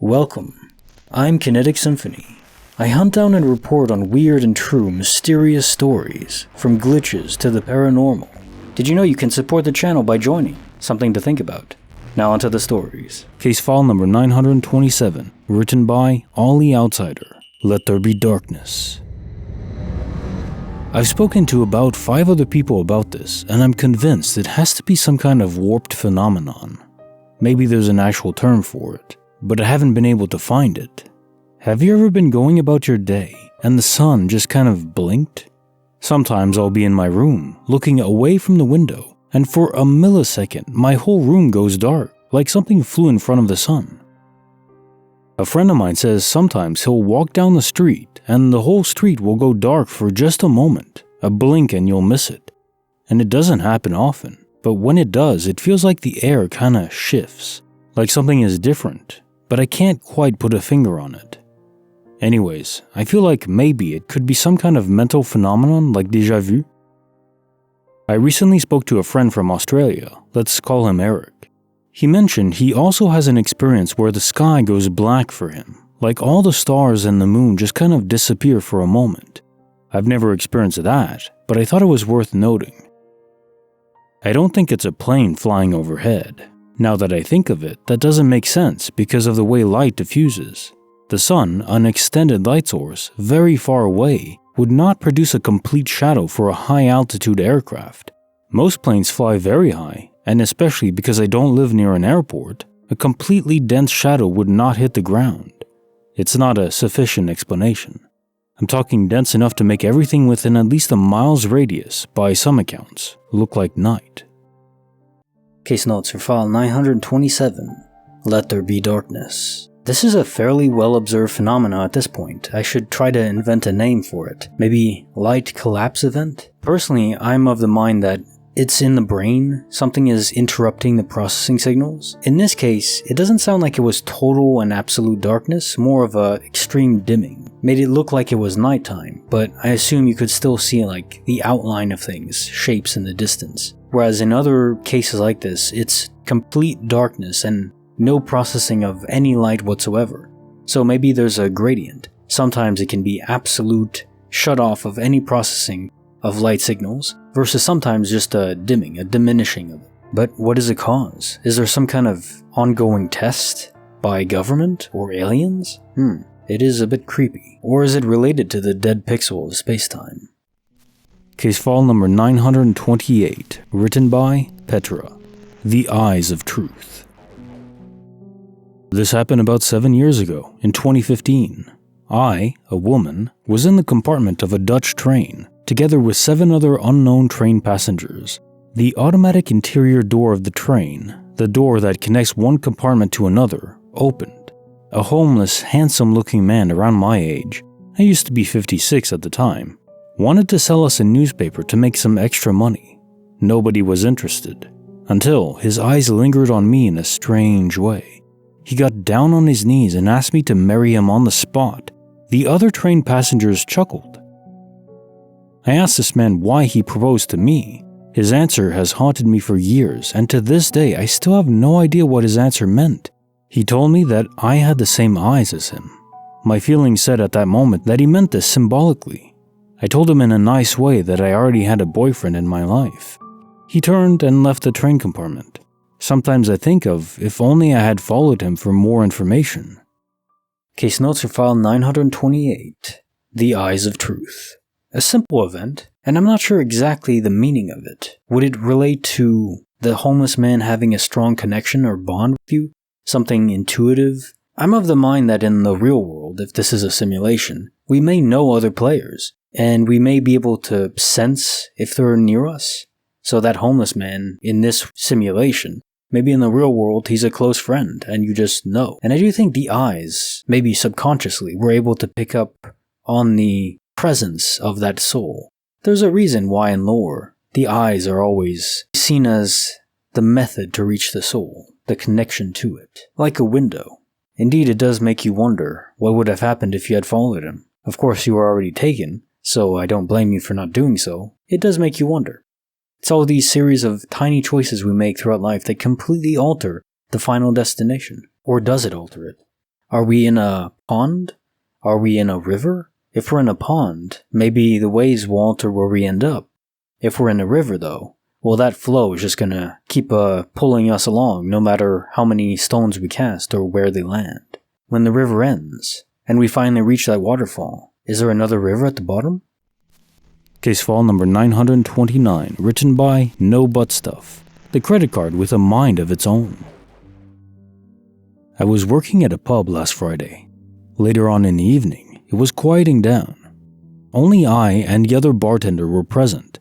Welcome. I'm Kinetic Symphony. I hunt down and report on weird and true mysterious stories, from glitches to the paranormal. Did you know you can support the channel by joining? Something to think about. Now onto the stories. Case file number 927, written by Ollie Outsider. Let There Be Darkness. I've spoken to about 5 other people about this, and I'm convinced it has to be some kind of warped phenomenon. Maybe there's an actual term for it, but I haven't been able to find it. Have you ever been going about your day, and the sun just kind of blinked? Sometimes I'll be in my room, looking away from the window, and for a millisecond, my whole room goes dark, like something flew in front of the sun. A friend of mine says sometimes he'll walk down the street, and the whole street will go dark for just a moment, a blink and you'll miss it. And it doesn't happen often, but when it does, it feels like the air kinda shifts, like something is different, but I can't quite put a finger on it. Anyways, I feel like maybe it could be some kind of mental phenomenon like déjà vu. I recently spoke to a friend from Australia, let's call him Eric. He mentioned he also has an experience where the sky goes black for him, like all the stars and the moon just kind of disappear for a moment. I've never experienced that, but I thought it was worth noting. I don't think it's a plane flying overhead. Now that I think of it, that doesn't make sense because of the way light diffuses. The sun, an extended light source, very far away, would not produce a complete shadow for a high-altitude aircraft. Most planes fly very high, and especially because I don't live near an airport, a completely dense shadow would not hit the ground. It's not a sufficient explanation. I'm talking dense enough to make everything within at least a mile's radius, by some accounts, look like night. Case notes for file 927. Let There Be Darkness. This is a fairly well-observed phenomena at this point. I should try to invent a name for it. Maybe light collapse event? Personally, I'm of the mind that it's in the brain, something is interrupting the processing signals. In this case, it doesn't sound like it was total and absolute darkness, more of a extreme dimming. Made it look like it was nighttime, but I assume you could still see like the outline of things, shapes in the distance. Whereas in other cases like this, it's complete darkness and no processing of any light whatsoever. So maybe there's a gradient. Sometimes it can be absolute shut off of any processing of light signals, versus sometimes just a dimming, a diminishing of it. But what is the cause? Is there some kind of ongoing test by government or aliens? It is a bit creepy. Or is it related to the dead pixel of space-time? Case file number 928, written by Petra. The Eyes of Truth. This happened about 7 years ago, in 2015. I, a woman, was in the compartment of a Dutch train, together with 7 other unknown train passengers. The automatic interior door of the train, the door that connects one compartment to another, opened. A homeless, handsome-looking man around my age, I used to be 56 at the time, wanted to sell us a newspaper to make some extra money. Nobody was interested, until his eyes lingered on me in a strange way. He got down on his knees and asked me to marry him on the spot. The other train passengers chuckled. I asked this man why he proposed to me. His answer has haunted me for years, and to this day I still have no idea what his answer meant. He told me that I had the same eyes as him. My feelings said at that moment that he meant this symbolically. I told him in a nice way that I already had a boyfriend in my life. He turned and left the train compartment. Sometimes I think of if only I had followed him for more information. Case notes for file 928. The Eyes of Truth. A simple event, and I'm not sure exactly the meaning of it. Would it relate to the homeless man having a strong connection or bond with you? Something intuitive? I'm of the mind that in the real world, if this is a simulation, we may know other players, and we may be able to sense if they're near us. So that homeless man in this simulation, maybe in the real world he's a close friend, and you just know. And I do think the eyes, maybe subconsciously, were able to pick up on the presence of that soul. There's a reason why in lore, the eyes are always seen as the method to reach the soul, the connection to it, like a window. Indeed, it does make you wonder what would have happened if you had followed him. Of course, you were already taken, so I don't blame you for not doing so. It does make you wonder. It's all these series of tiny choices we make throughout life that completely alter the final destination. Or does it alter it? Are we in a pond? Are we in a river? If we're in a pond, maybe the waves will alter where we end up. If we're in a river, though, well, that flow is just gonna keep pulling us along no matter how many stones we cast or where they land. When the river ends, and we finally reach that waterfall, is there another river at the bottom? Case file number 929, written by no-buttstuff, the credit card with a mind of its own. I was working at a pub last Friday. Later on in the evening, it was quieting down. Only I and the other bartender were present.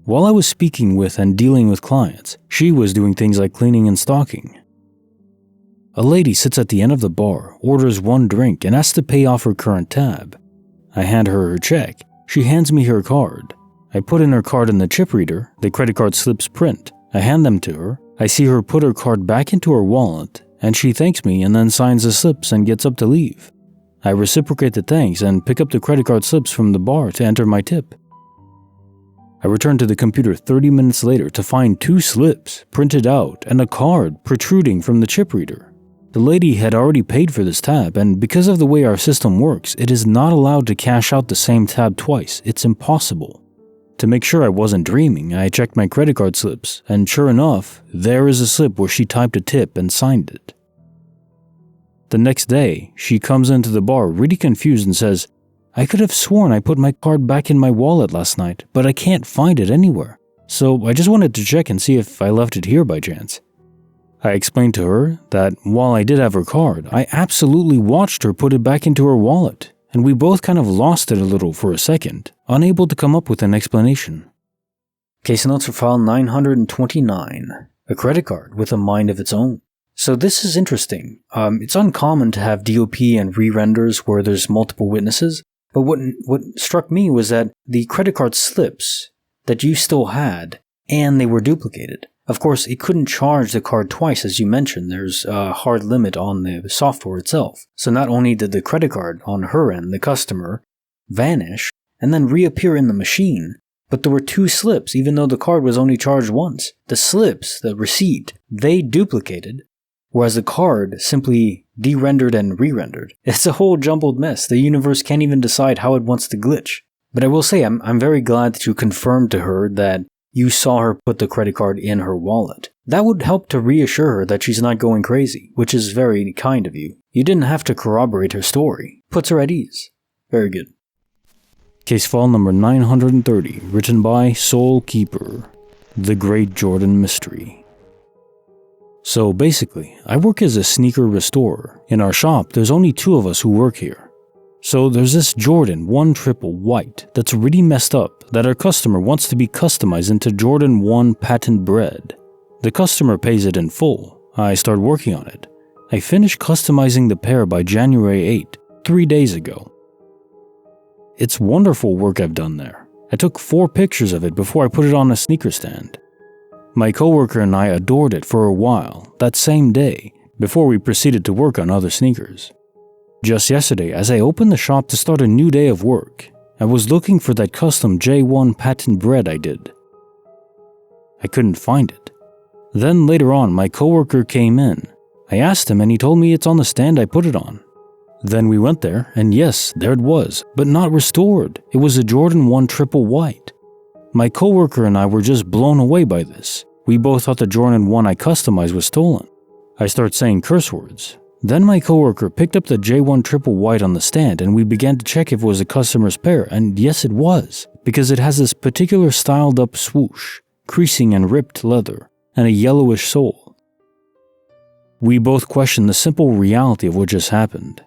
While I was speaking with and dealing with clients, she was doing things like cleaning and stocking. A lady sits at the end of the bar, orders one drink, and asks to pay off her current tab. I hand her her check. She hands me her card. I put in her card in the chip reader, the credit card slips print. I hand them to her. I see her put her card back into her wallet, and she thanks me and then signs the slips and gets up to leave. I reciprocate the thanks and pick up the credit card slips from the bar to enter my tip. I return to the computer 30 minutes later to find 2 slips printed out and a card protruding from the chip reader. The lady had already paid for this tab, and because of the way our system works, it is not allowed to cash out the same tab twice. It's impossible. To make sure I wasn't dreaming, I checked my credit card slips, and sure enough, there is a slip where she typed a tip and signed it. The next day, she comes into the bar really confused and says, "I could have sworn I put my card back in my wallet last night, but I can't find it anywhere. So I just wanted to check and see if I left it here by chance." I explained to her that while I did have her card, I absolutely watched her put it back into her wallet, and we both kind of lost it a little for a second, unable to come up with an explanation. Case notes for file 929, a credit card with a mind of its own. So this is interesting. It's uncommon to have DOP and re-renders where there's multiple witnesses, but what struck me was that the credit card slips that you still had, and they were duplicated. Of course, it couldn't charge the card twice, as you mentioned. There's a hard limit on the software itself. So not only did the credit card on her end, the customer, vanish and then reappear in the machine, but there were 2 slips, even though the card was only charged once. The slips, the receipt, they duplicated, whereas the card simply de-rendered and re-rendered. It's a whole jumbled mess. The universe can't even decide how it wants to glitch. But I will say, I'm very glad that you confirmed to her that you saw her put the credit card in her wallet. That would help to reassure her that she's not going crazy, which is very kind of you. You didn't have to corroborate her story. Puts her at ease. Very good. Case file number 930, written by Soul Keeper, The Great Jordan Mystery. So basically, I work as a sneaker restorer. In our shop, there's only 2 of us who work here. So there's this Jordan 1 triple white that's really messed up that our customer wants to be customized into Jordan 1 patent bred. The customer pays it in full. I start working on it. I finished customizing the pair by January 8, 3 days ago. It's wonderful work I've done there. I took 4 pictures of it before I put it on a sneaker stand. My coworker and I adored it for a while that same day before we proceeded to work on other sneakers. Just yesterday, as I opened the shop to start a new day of work, I was looking for that custom J1 patent bred I did. I couldn't find it. Then later on, my coworker came in. I asked him and he told me it's on the stand I put it on. Then we went there, and yes, there it was, but not restored. It was a Jordan 1 triple white. My coworker and I were just blown away by this. We both thought the Jordan 1 I customized was stolen. I start saying curse words. Then my coworker picked up the J1 triple white on the stand and we began to check if it was a customer's pair, and yes it was, because it has this particular styled up swoosh, creasing and ripped leather, and a yellowish sole. We both questioned the simple reality of what just happened.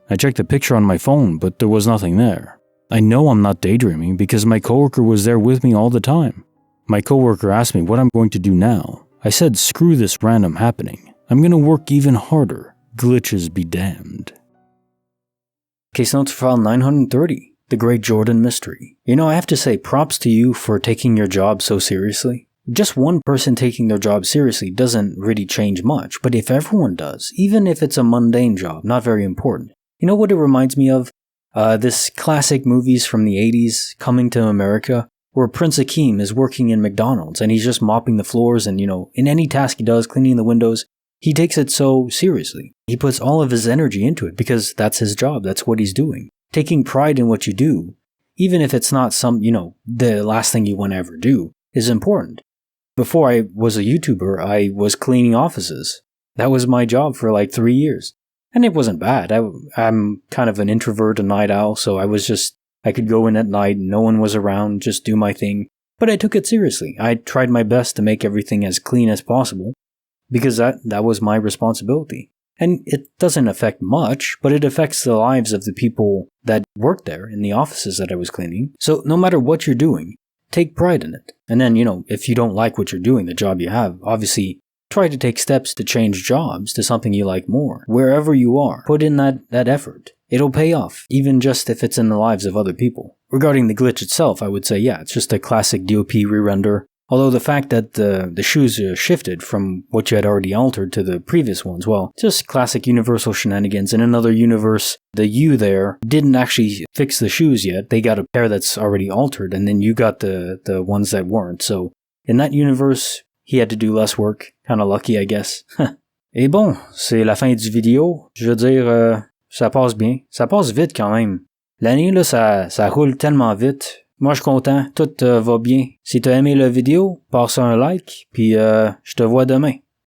I checked the picture on my phone, but there was nothing there. I know I'm not daydreaming because my coworker was there with me all the time. My coworker asked me what I'm going to do now. I said screw this random happening. I'm gonna work even harder. Glitches be damned. Case notes for file 930, The Great Jordan Mystery. You know, I have to say props to you for taking your job so seriously. Just one person taking their job seriously doesn't really change much, but if everyone does, even if it's a mundane job, not very important. You know what it reminds me of? This classic movies from the 80s, Coming to America, where Prince Akeem is working in McDonald's and he's just mopping the floors and, in any task he does, cleaning the windows, He takes it so seriously. He puts all of his energy into it because that's his job. That's what he's doing. Taking pride in what you do, even if it's not the last thing you want to ever do, is important. Before I was a YouTuber, I was cleaning offices. That was my job for like 3 years. And it wasn't bad. I'm kind of an introvert, a night owl, so I could go in at night, no one was around, just do my thing. But I took it seriously. I tried my best to make everything as clean as possible, because that was my responsibility. And it doesn't affect much, but it affects the lives of the people that work there in the offices that I was cleaning. So no matter what you're doing, take pride in it. And then, if you don't like what you're doing, the job you have, obviously try to take steps to change jobs to something you like more. Wherever you are, put in that effort. It'll pay off, even just if it's in the lives of other people. Regarding the glitch itself, I would say, yeah, it's just a classic DOP re-render. Although the fact that the shoes shifted from what you had already altered to the previous ones, well, just classic Universal shenanigans. In another universe, the you there didn't actually fix the shoes yet. They got a pair that's already altered, and then you got the ones that weren't. So in that universe, he had to do less work. Kinda lucky, I guess. Et bon, c'est la fin du vidéo. Je veux dire, ça passe bien. Ça passe vite quand même. L'année, là, ça roule tellement vite. Moi, je suis content. Tout va bien. Si t'as aimé la vidéo, passe un like, puis je te vois demain.